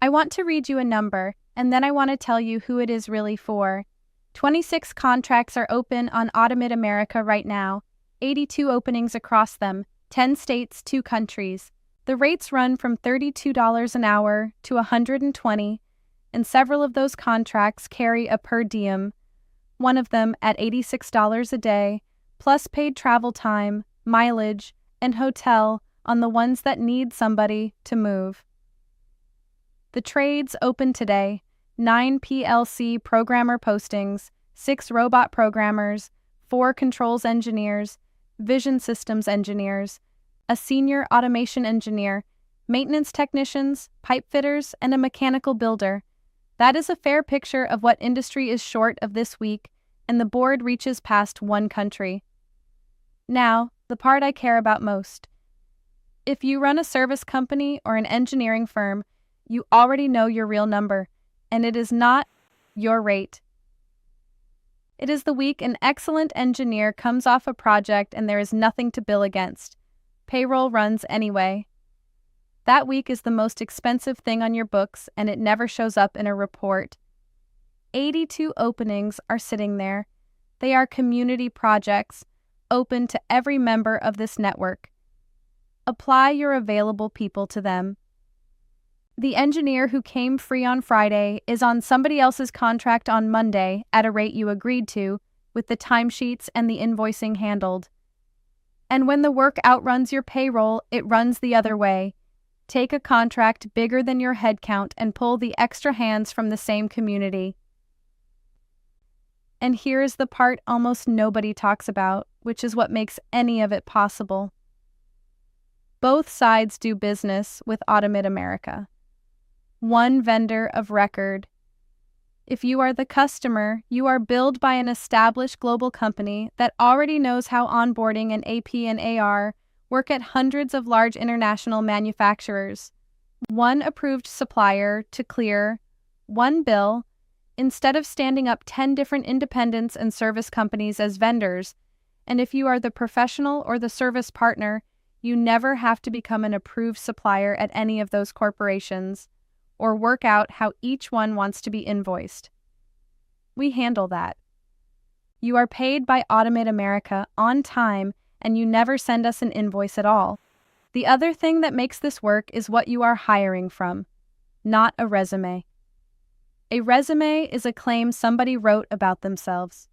I want to read you a number, and then I want to tell you who it is really for. 26 contracts are open on Automate America right now, 82 openings across them, 10 states, 2 countries. The rates run from $32 an hour to $120, and several of those contracts carry a per diem, one of them at $86 a day, plus paid travel time, mileage, and hotel on the ones that need somebody to move. The trades open today: 9 PLC programmer postings, 6 robot programmers, 4 controls engineers, vision systems engineers, a senior automation engineer, maintenance technicians, pipe fitters, and a mechanical builder. That is a fair picture of what industry is short of this week, and the board reaches past 1 country. Now, the part I care about most. If you run a service company or an engineering firm, you already know your real number, and it is not your rate. It is the week an excellent engineer comes off a project and there is nothing to bill against. Payroll runs anyway. That week is the most expensive thing on your books, and it never shows up in a report. 82 openings are sitting there. They are community projects, open to every member of this network. Apply your available people to them. The engineer who came free on Friday is on somebody else's contract on Monday at a rate you agreed to, with the timesheets and the invoicing handled. And when the work outruns your payroll, it runs the other way. Take a contract bigger than your headcount and pull the extra hands from the same community. And here is the part almost nobody talks about, which is what makes any of it possible. Both sides do business with Automate America. One vendor of record. If you are the customer, you are billed by an established global company that already knows how onboarding and AP and AR work at hundreds of large international manufacturers. One approved supplier to clear one bill, instead of standing up 10 different independents and service companies as vendors. And if you are the professional or the service partner, you never have to become an approved supplier at any of those corporations, or work out how each one wants to be invoiced. We handle that. You are paid by Automate America on time, and you never send us an invoice at all. The other thing that makes this work is what you are hiring from, not a resume. A resume is a claim somebody wrote about themselves.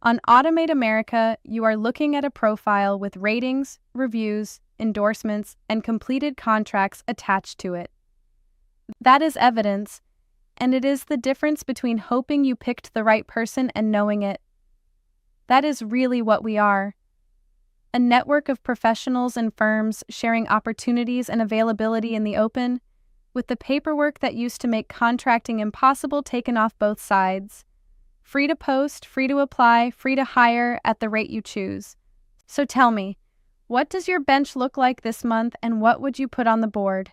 On Automate America, you are looking at a profile with ratings, reviews, endorsements, and completed contracts attached to it. That is evidence, and it is the difference between hoping you picked the right person and knowing it. That is really what we are. A network of professionals and firms sharing opportunities and availability in the open, with the paperwork that used to make contracting impossible taken off both sides. Free to post, free to apply, free to hire at the rate you choose. So tell me, what does your bench look like this month, and what would you put on the board?